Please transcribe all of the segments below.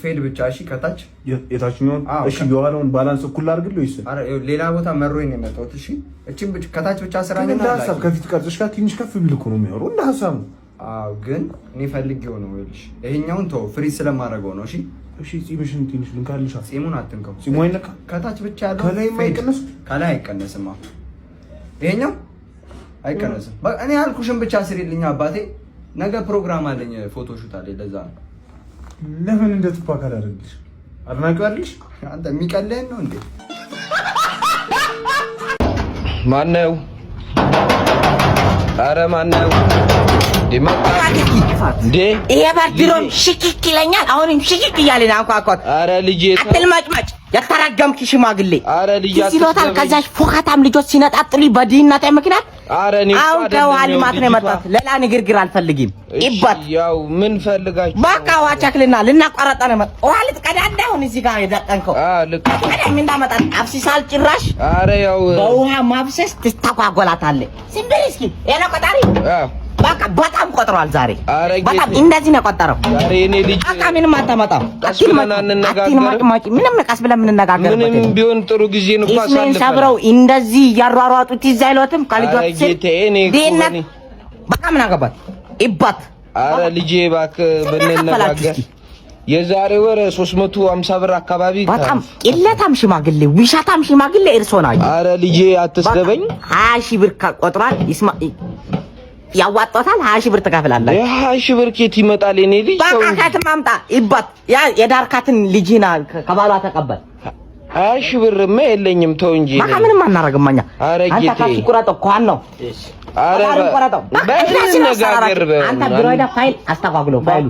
ፌል ብቻ እሺ ከታች የታችኛው እሺ የኋላውን ባላንስ እኩል አድርግልኝ እሺ አረ ሌላ ቦታ መሮኝ ነው የመጣሁት እሺ እቺን ብቻ ከታች ብቻ ስራኝ እና ሐሳብ ከፊት ቀርጽሽ ጋር ትንሽ ከፍ ቢል እኮ ነው የሚያወሩ እና ሐሳብ ነው አው ግን እኔ ፈልጌው ነው ይልሽ ይሄኛውን ተው ፍሪ ስለማደርገው ነው እሺ እሺ ጺምሽን ትንሽ ልንካልሽ ጺሙን አትንከው ጺሙ አይነካ ከታች ብቻ ያለው ከላይ ማይቀነስ ከላይ አይቀነስማ ይሄኛው አይቀነስም እኔ አልኩሽን ብቻ ስሪልኝ አባቴ ነገ ፕሮግራም አለኝ ፎቶ ሹት አለ ለዛ ነው ለምን እንደተፋካል አይደልሽ አድናቂው አይደልሽ አንተ የሚቀልህን ነው እንዴ ማነው አረ ማነው ዲማካቲ ይሄ ባርድሮም ሽኪክ ይለኛል አሁንም ሽኪክ እያለና አንኳኳት አረ ልጄ አትልማጭማጭ የተረገምክ ሽማግሌ አረ ልጅ ሲሎታል ከዛሽ ፎካታም ልጆች ሲነጣጥሉኝ በዲናታ ምክንያት አረ እኔ አሁን ከዋሊ ማት ነው መጣት ሌላ ንግግር አልፈልግም ይባት ያው ምን ፈልጋችሁ በቃ ዋቻክልና ልናቋረጣ ነው መጣ ዋልት ቀዳዳውን እዚህ ጋር የደቀንከው ልክ ምን እንዳመጣ አፍሲሳል ጭራሽ አረ ያው በውሃ ማብሰስ ትስተጓጎላታለ ሲምብሪስኪ የና ቆጣሪ በቃ በጣም ቆጥሯል ዛሬ በጣም እንደዚህ ነው ቆጠረው ዛሬ እኔ ልጅ በቃ ምንም አታመጣም ምንም ቀስ ብለን የምንነጋገርበት ምንም ቢሆን ጥሩ ጊዜ ነው ምን ሰብረው እንደዚህ ያሯሯጡት ይዛይሎትም ካልጆት ዲነት በቃ ምን አገባት ይባት አረ ልጄ እባክህ ብንነጋገር የዛሬ ወር 350 ብር አካባቢ በጣም ቅለታም ሽማግሌ ውሻታም ሽማግሌ እርሶናል አረ ልጄ አትስደበኝ 20 ሺህ ብር ቆጥሯል ይስማ ያዋጣታል 20 ሺህ ብር ተከፍላለህ 20 ሺህ ብር ከየት ይመጣል የኔ ልጅ በቃ ከተማምጣ ይባት ያ የዳርካትን ልጅና ከባሏ ተቀበል 20 ሺህ ብርማ የለኝም ተው እንጂ በቃ ምንም አናረግማኛ አንተ ካፊ ቁራጦ ኳን ነው አረ በነጋገር አንተ ብሮይዳ ፋይል አስተጓጉሎ ፋይሉ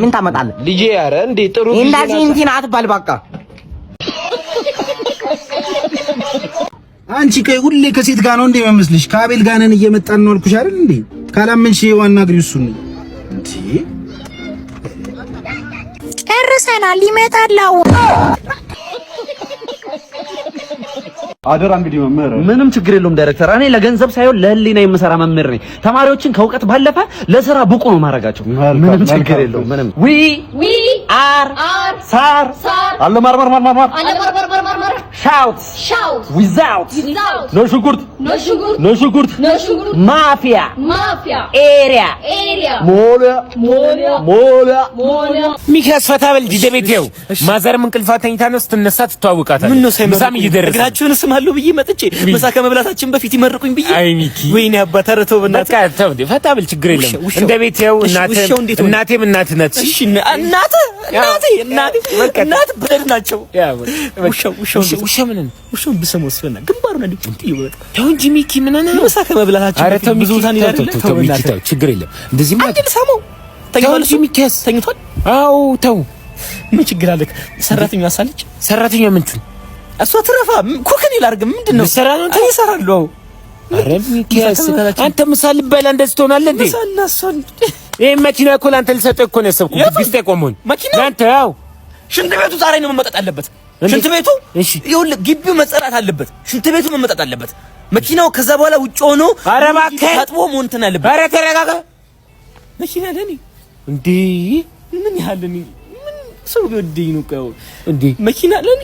ምን ታመጣለህ ልጄ አረ እንዴ ጥሩ ጊዜ እንደዚህ እንትን አትባል በቃ አንቺ ከይ ሁሌ ከሴት ጋር ነው እንዴ መስልሽ ከአቤል ጋር ነን እየመጣን ነው አልኩሽ አይደል እንዴ ካላመንሽ ዋና ግሪሱን እንዴ ጨርሰናል ይመጣላው አደራ እንግዲህ መምህር ምንም ችግር የለውም ዳይሬክተር እኔ ለገንዘብ ሳይሆን ለህሊና የምሰራ መምህር ነኝ ተማሪዎችን ከውቀት ባለፈ ለሥራ ብቁ ነው ማረጋቸው ምንም ችግር የለውም ምንም ዊ አር ሳር አለ ማርማር ሻውት ዊዛውት ኖ ሽጉርት ማፊያ ኤሪያ ሞላ ሚካስ ፈታበል ዲደቤቴው ማዘርም እንቅልፋ ተኝታ ነው ስትነሳ ትተዋውቃታለህ ምን ነው ሳይመሳም ይደረስ እግራችሁን ስማሉ ብዬ መጥቼ ምሳ ከመብላታችን በፊት ይመርቁኝ ብዬ አይ ሚኪ ወይኔ አባታ ረተው በእናትህ በቃ ተው ፈታበል ችግር የለም እንደ ቤቴው እናቴም እናት ነች እሺ እናት ብለድ ናቸው ውሻ ውሻው ብሰሞስፈና ግንባሩን እንዴ ጥንት ይወጣ ተው እንጂ ሚኪ ምን ነው ምሳ ከመብላታችን በፊት ብዙ ታን ይላል ተው ሚኪ ተው ችግር የለም እንደዚህ ማለት ሰማው ተኛው ሚኪስ ተኝቷል አው ተው ምን ችግር አለ ሰራተኛው አሳለች ሰራተኛው ምንቱን እሷ ትረፋ ኩክን ይላርግ ምንድነው ሰራ ነው እንት ይሰራሉ አረ ሚኪስ አንተ ምሳል በላ እንደዚህ ትሆናለህ እንዴ ምሳናሶን ይሄ መኪና እኮ ላንተ ልሰጠው እኮ ነው ያሰብኩት ቢስቴ ቆሞን መኪና ላንተ ያው ሽንት ቤቱ ዛሬ ነው መመጣጥ አለበት ሽንት ቤቱ እሺ ይሁን ግቢው መጸዳት አለበት ሽንት ቤቱ መመጣጥ አለበት መኪናው ከዛ በኋላ ውጭ ሆኖ አረ እባክህ ታጥቦ ሞንተን አለበት አረ ተረጋጋ መኪና ለኔ እንዴ ምን ያህልኝ ምን ሰው ቢወደኝ ነው ቀው እንዴ መኪና ለኔ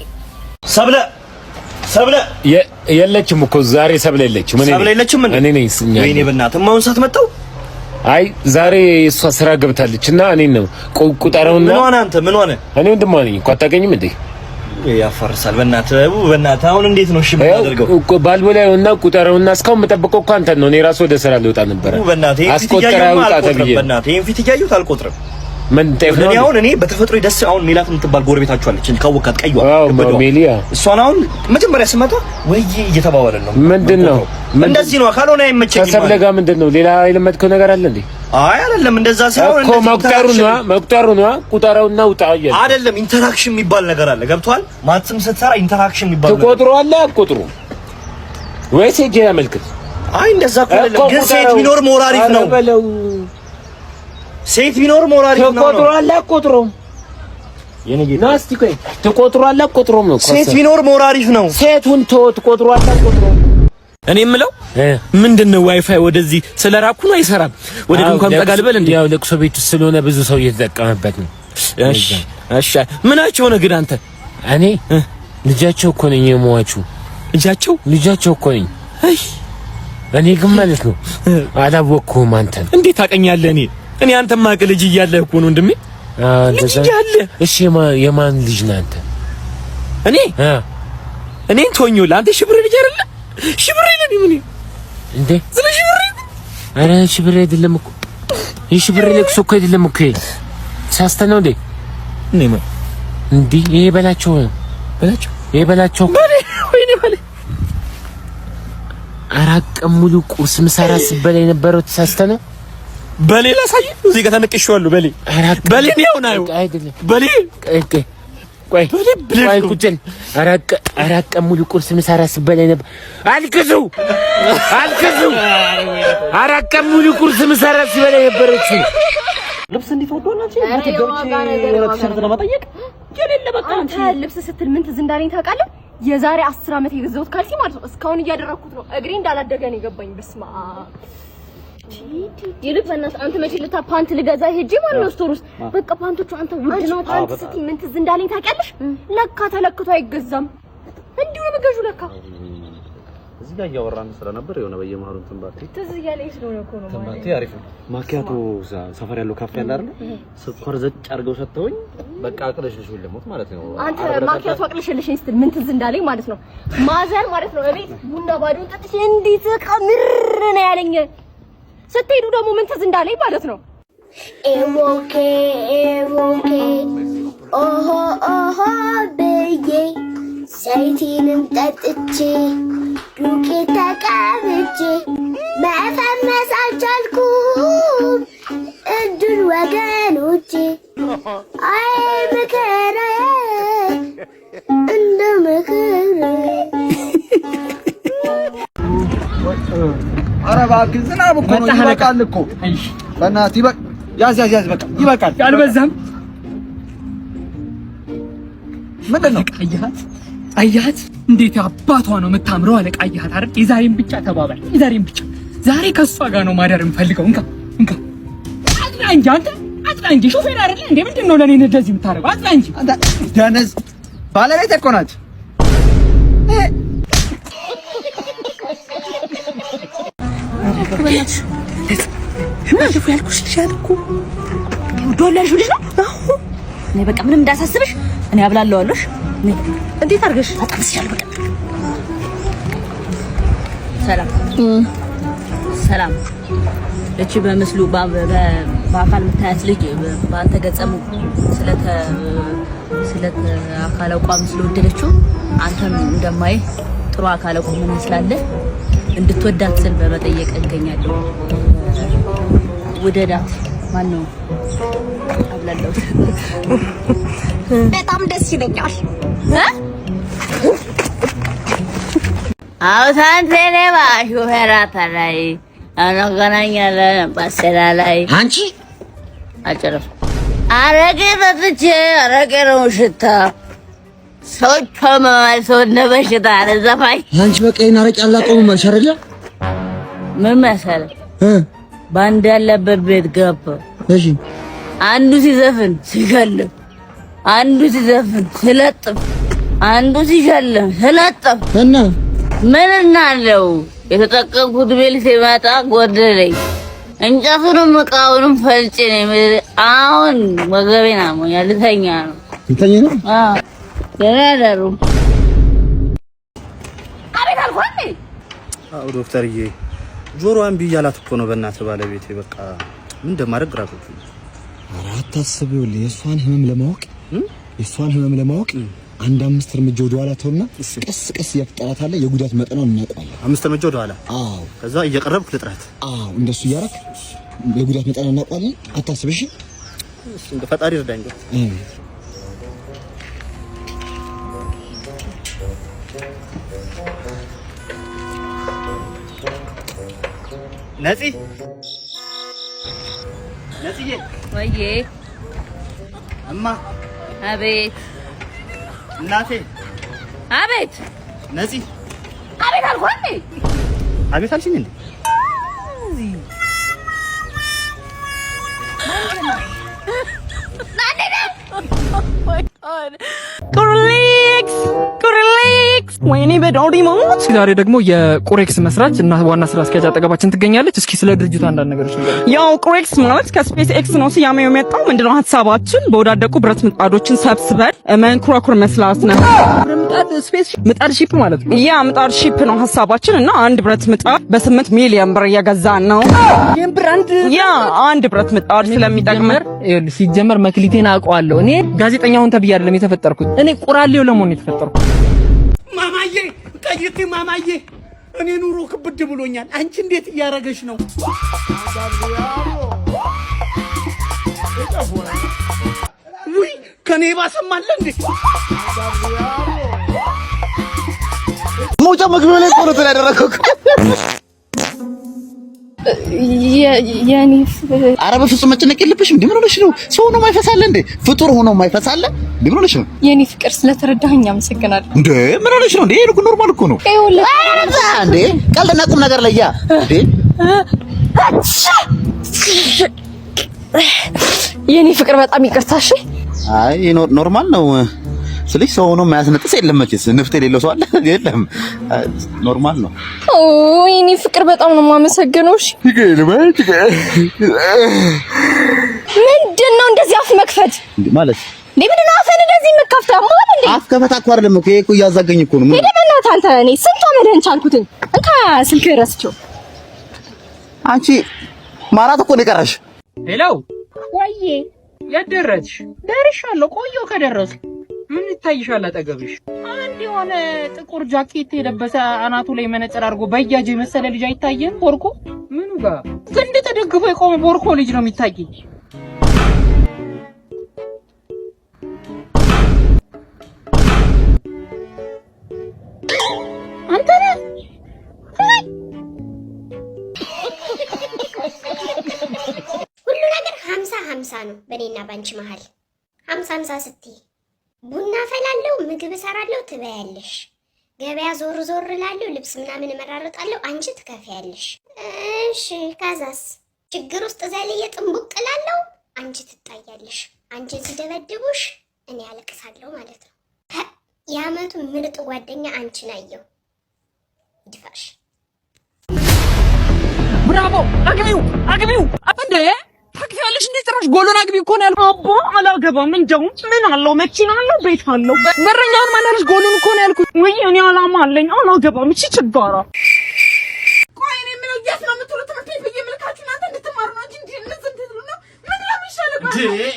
ሰብለ የለችም እኮ ዛሬ ሰብለ የለችም እኔ ነኝ ወይኔ በእናትህ ማውን ሰዓት መጣው አይ ዛሬ እሷ ስራ ገብታለችና እኔ ነው ቁጠረውና ምን ሆነ አንተ ምን ሆነ እኔ ወንድም ነኝ እኮ አታውቀኝም እንዴ ያፈርሳል በእናትህ አሁን እንዴት ነው እሺ የምታደርገው እኮ ባልቦላውና ቁጠረውና እስካሁን መጠበቀው እኮ አንተ ነው እኔ ራስ ወደ ስራ ልወጣ ነበር አስቆጠረው ታተብዬ በእናትህ ይሄን ፊት እያዩት አልቆጥርም ምን ተይፈው ነው አሁን እኔ በተፈጥሮ ደስ አሁን ሜላት የምትባል ጎረቤታችሁ አለች ካወቃት ቀይዋ ሜሊያ እሷን አሁን መጀመሪያ ስመጣ ወይ እየተባባለን ነው ምንድነው እንደዚህ ነው ካልሆነ አይመቸኝም ከሰብለጋ ምንድነው ሌላ የለመድከው ነገር አለ እንዴ አይ አይደለም እንደዛ ሳይሆን እኮ መቁጠሩ ነው ቁጠረውና ውጣ አይደለም ኢንተራክሽን የሚባል ነገር አለ ገብቷል ማትስም ስትሰራ ኢንተራክሽን የሚባል ነገር ትቆጥረዋለህ አትቆጥሩ ወይስ እጄ ያመልክት አይ እንደዛ እኮ አይደለም ግን ሴት ቢኖር ሞራሪፍ ነው ሴት ቢኖር ሞራሪፍ ነው ትቆጥረዋለህ አትቆጥሩም የኔ ጌታ ናስቲ ቆይ ትቆጥረዋለህ አትቆጥሩም ነው ሴት ቢኖር ሞራሪፍ ነው ሴቱን ትቆጥረዋለህ አትቆጥሩም እኔ የምለው ምንድነው ዋይፋይ ወደዚህ ስለራኩ ነው አይሰራም ወደ ድንኳን ጠጋልበል እንዴ ያው ለቅሶ ቤት ስለሆነ ብዙ ሰው እየተጠቀመበት ነው እሺ እሺ ምናቸው ነው ግን አንተ? እኔ ልጃቸው እኮ ነኝ የሟቹ ልጃቸው እኮ ነኝ። እኔ ግን ማለት ነው አላወቅኩም። አንተን እንዴት ታውቀኛለህ? እኔ አንተን ማቅ ልጅ እያለህ እኮ ነው ወንድሜ። ልጅ እያለህ። እሺ የማን ልጅ ነህ አንተ? እኔን ተወኛው። አንተ ሽብሬ ልጅ አይደለ? ሽብሬ ነኝ ምን እንዴ? ሽብሬ አረ ሽብሬ አይደለም እኮ ሽብሬ ለቅሶ እኮ አይደለም እኮ ሳስተነው እንዴ? ነማ እንዴ ይሄ በላቸው ይሄ በላቸው ወይኔ በለ አራት ቀን ሙሉ ቁርስ ምሳራ ስበላ የነበረው ተሳስተነው። በሌላ ሳይ እዚህ ጋር ተነቅሼዋለሁ። በሌ ነው ነው አይደለም በሌ ቆይ ቁጭል አራት ቀን ሙሉ ቁርስ ምሳራ ስበላ ነበር። አልክዙ አራት ቀን ሙሉ ቁርስ ምሳራ ስበላ ነበረች። ልብስ እንዴት ወዶናችሁ? በተገብቼ ለማጠየቅ የሌለ በቃ አንተ ልብስ ስትል ምን ትዝ እንዳለኝ ታውቃለህ? የዛሬ 10 ዓመት የገዛሁት ካልሲ ማለት ነው። እስካሁን እያደረኩት ነው። እግሬ እንዳላደገ ነው የገባኝ። በስማ ይልቅ በእናትህ አንተ መቼ ልታ ፓንት ልገዛ ሄጄ ማለት ነው ስቶር ውስጥ በቃ ፓንቶቹ አንተ ውድ ነው ፓንት ስትይ ምን ትዝ እንዳለኝ ታውቂያለሽ? ለካ ተለክቶ አይገዛም። እንዲሁ ነው ገዡ ለካ። እዚህ ጋር እያወራን ስለነበር የሆነ በየመሃሉ ትንባቴ ትዝ እያለኝ ስለሆነ እኮ ነው። ትንባቴ አሪፍ ነው። ማኪያቶ ሰፈር ያለው ካፌ አለ አይደል? ስኳር ዘጭ አድርገው ሰጥተውኝ በቃ አቅለሽልሽው ለሞት ማለት ነው። አንተ ማኪያቶ አቅለሽልሽኝ ስትል ምን ትዝ እንዳለኝ ማለት ነው። ማዘር ማለት ነው እቤት ቡና ባዶን ጠጥቼ እንዴት ቀምር ነው ያለኝ። ስትሄዱ ደግሞ ምን ትዝ እንዳለኝ ማለት ነው። ኤዎኬ ኦሆ በዬ ዘይቲንም ጠጥቼ ዱቄት ተቀብቼ መፈመስ አልቻልኩም እድል ወገኖቼ። አይ ምክራዬ እንደ ምክራዬ። ኧረ እባክህ ዝናብ እኮ ነው። ይበቃል እኮ በእናትህ ያዝ በቃ ይበቃል። አልበዛም? ምንድን ነው? አያት እንዴት አባቷ ነው የምታምረው አለ። አያት አይደል? የዛሬን ብቻ ተባባል። የዛሬን ብቻ ዛሬ ከሷ ጋር ነው ማደር የምፈልገው። እንካ አጥና እንጂ አንተ አጥና እንጂ ሾፌር አይደል እንዴ? ምንድን ነው ለኔ እንደዚህ የምታረገው? አጥና እንጂ አንተ ደነዝ ባለቤት እኮ ናት። እኔ በቃ ምንም እንዳሳስብሽ እኔ አብላለዋለሽ። እንዴት አድርገሽ ታጣምስሻል? በቃ ሰላም እቺ በምስሉ በአካል የምታያት ልጅ በአንተ ገጸሙ ስለ አካል አቋም ስለወደደችው አንተም እንደማይ ጥሩ አካል አቋም መስላለህ እንድትወዳት ስል በመጠየቅ እገኛለሁ። ውደዳት። ማን ነው አብላለሁ? በጣም ደስ ይለኛል። አውታን ቴሌባ ሹፌራታ ላይ አናገናኛለን ባሰላ ላይ አንቺ አጨረፍ አረቄ ጠጥቼ አረቄ ነው ሽታ ሰዎች ማማሰው ነበሽታ አረዛፋይ አንቺ በቃ ይሄን አረቄ አላቆም ማለት አይደለ? ምን መሰለህ ባንድ ያለበት ቤት ገባ። እሺ አንዱ ሲዘፍን ሲገልም፣ አንዱ ሲዘፍን ሲለጥፍ፣ አንዱ ሲሸልም ሲለጥፍ እና ምን እናለው? የተጠቀምኩት ቤል ሲመጣ ጎደለኝ። እንጨቱንም እቃውንም ፈልጬ ነው። አሁን ወገቤን አሞኛል። ልተኛ ነው። ልተኛ ነው? አዎ ገራዳሩ አቤት አልኳት። አው ዶክተርዬ ጆሮዋን ቢያላት እኮ ነው በእናትህ ባለቤቴ። በቃ ምን እንደማደርግ ግራ ገብቶኝ። ኧረ አታስቢው። የእሷን ህመም ለማወቅ አንድ 5 እርምጃ ወደ ኋላ ተውና ቀስ ቀስ ያፍጠራታለህ። የጉዳት መጠኗን እናውቀዋለን። 5 እርምጃ ወደ ኋላ? አዎ። ከዛ እየቀረብክ ልጥራት? አዎ። እንደሱ እያደረክ የጉዳት መጠኗን እናውቀዋለን። አታስብ። እሺ እንደ ፈጣሪ ይርዳኝ። ነፂ ነፂዬ። ወይዬ እማ። አቤት። እናቴ። አቤት። ነፂ። አቤት አልኳት። አቤት አልሽኝ እንዴ? ቁርሌክስ ወይኔ በዳውዲ ሞት። ዛሬ ደግሞ የቁሬክስ መስራች እና ዋና ስራ አስኪያጅ አጠገባችን ትገኛለች። እስኪ ስለ ድርጅቱ አንዳንድ ነገሮች ንገረኝ። ያው ቁሬክስ ማለት ከስፔስ ኤክስ ነው ስያሜው የመጣው። ምንድነው ሀሳባችን? በወዳደቁ ብረት ምጣዶችን ሰብስበን መንኮራኩር መስላት ነው። ስፔስ ምጣድ ሺፕ ማለት ነው። ያ ምጣድ ሺፕ ነው ሀሳባችን እና አንድ ብረት ምጣድ በ8 ሚሊዮን ብር እየገዛን ነው። አንድ ብረት ምጣድ ስለሚጠቅመር ሲጀመር መክሊቴን አውቀዋለሁ። እኔ ጋዜጠኛውን ተብዬ አይደለም የተፈጠርኩት። እኔ ቁራሌው ለመሆን የተፈጠርኩት። ማማዬ ቀይቴ ማማዬ፣ እኔ ኑሮ ክብድ ብሎኛል። አንቺ እንዴት እያረገሽ ነው? ውይ ከኔ ባሰማለ እንዴ? ሞጫ መግቢያው ላይ ቆሎ ተደረገው። ኧረ በፍጹም መጨነቅ የለብሽም። እንዴ ምን ሆነሽ ነው? ሰው ሆኖ ማይፈሳለ እንዴ? ፍጡር ሆኖ ማይፈሳለ እንዴ? ምን ሆነሽ ነው? የኔ ፍቅር ስለተረዳኸኝ አመሰግናለሁ። እንዴ ምን ሆነሽ ነው? እንዴ ይሄ ኖርማል እኮ ነው። እንዴ ቀልድና ቁም ነገር ለያ እንዴ። የኔ ፍቅር በጣም ይቅርታሽ። አይ ኖርማል ነው ስልሽ ሰው ሆኖ ማያስነጥስ የለም። መቼስ ንፍጥ የሌለው ሰው አለ? የለም። ኖርማል ነው። ኦ የኔ ፍቅር በጣም ነው የማመሰግነው። እሺ ምንድነው እንደዚህ አፍ መክፈት ማለት? ምንድነው አፍን እንደዚህ የምከፍተው ማለት እንዴ? አፍ ከፈታ እኮ አይደለም እኮ ይሄ እኮ እያዛገኝ እኮ ነው። ሄደ በእናትህ አንተ። እኔ ስንት አመድህን ቻልኩትን እንካ ስልክ ረስቸው። አንቺ ማራት እኮ ነው የቀረሽ። ሄሎ ወይዬ፣ የት ደረስሽ? ደርሻለሁ። ቆየሁ ከደረስኩ። ምን ይታይሻል አጠገብሽ? አንድ የሆነ ጥቁር ጃኬት የለበሰ አናቱ ላይ መነጽር አድርጎ በያጅ የመሰለ ልጅ አይታየም? ቦርኮ ምኑ ጋር ዘንድ ተደግፎ የቆመ ቦርኮ ልጅ ነው የሚታየኝ። አንተ ነህ? ሁሉ ነገር 50-50 ነው በእኔና ባንቺ መሀል። 50-50 ስትይ ቡና ፈላለው፣ ምግብ እሰራለሁ፣ ትበያለሽ። ገበያ ዞር ዞር እላለሁ፣ ልብስ ምናምን እመራርጣለሁ፣ አንቺ ትከፍያለሽ። እሺ ከዛስ? ችግር ውስጥ ዘልዬ ጥንቡቅ እላለሁ፣ አንቺ ትጣያለሽ። አንቺ ሲደበድቡሽ እኔ አለቅሳለሁ ማለት ነው። የዓመቱ ምርጥ ጓደኛ አንቺን አየሁ። ይድፋሽ። ብራቮ! አግቢው እንዴ! ታክፊያለሽ እንዴ? ጭራሽ ጎሎን አግቢ እኮ ነው ያልኩት። አቦ አላገባም። እንደውም ምን አለው? መኪና አለው፣ ቤት አለው። በረኛውን ማናለሽ? ጎሎን እኮ ነው ያልኩት። ወይ እኔ አላማ አለኝ፣ አላገባም። እቺ ችጋራ። ቆይ እኔ ምን እያስ ነው የምትሉት? ትምህርት ቤት በየመልካችሁ እናንተ እንድትማሩ ነው እንጂ እንድትሉ ነው። ምን ለምሻለሁ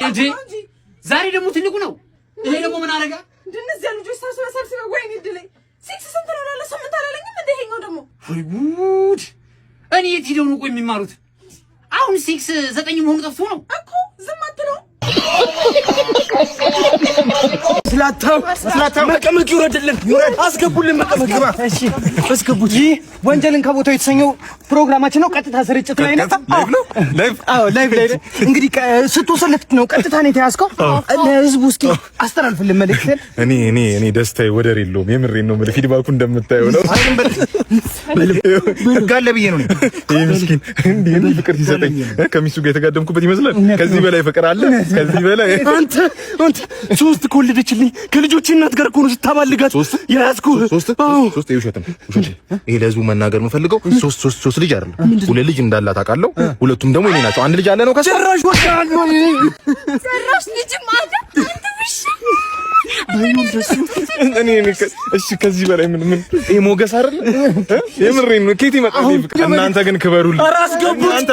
እንዴ? ዛሬ ደግሞ ትልቁ ነው። ይሄ ደግሞ ምን አረጋ? እንደነዚያ ልጆች ሰብስበው ወይኔ ድለኝ። ሲክስ ስንት ነው ያለ? ስምንት አላለኝም እንዴ? ይሄኛው ደግሞ ወይ ጉድ! እኔ የት ሄደው ነው ቆይ የሚማሩት? አሁን 6-9 መሆኑ ጠፍቶ ነው እኮ። ዝም አትለው። ስላታው መቀመቅ ይውረድልን። አስገቡልን መቀመቅ ግባ። እሺ አስገቡት። ይህ ወንጀልን ከቦታው የተሰኘው ፕሮግራማችን ነው። ቀጥታ ስርጭት ላይ ነው። ላይቭ ላይ እንግዲህ ስትወሰለት ነው ቀጥታ ነው የተያዝከው። ለህዝቡ እስኪ አስተላልፍልን መልእክት። እኔ ደስታዬ ወደር የለውም። የምሬን ነው የምልህ። ፊድባኩ እንደምታየው ነው። ጋለ ብዬ ነው ይሄ ምስኪን እንዲህ ፍቅር ሲሰጠኝ ከሚስቱ ጋር የተጋደምኩበት ይመስላል። ከዚህ በላይ ፍቅር አለ? ከዚህ በላይ አንተ ሶስት ከወለደችልኝ ከልጆቼ እናት ጋር እኮ ነው ስታማልጋት ያዝኩህ። ሶስት ውሸት። ይሄ ለህዝቡ መናገር የምፈልገው ሶስት ልጅ አይደለም፣ ሁለት ልጅ እንዳላት አውቃለሁ። ሁለቱም ደግሞ እኔ ናቸው። አንድ ልጅ አለ ነው ጭራሽ ወጣለሁ። ጭራሽ ልጅ ማለት እሺ ከዚህ በላይ ምን ይሄ ሞገስ አይደል? የምሬን ነው። ኬት ይመጣል ፍቅር። እናንተ ግን ክበሩልኝ። አስገቡት።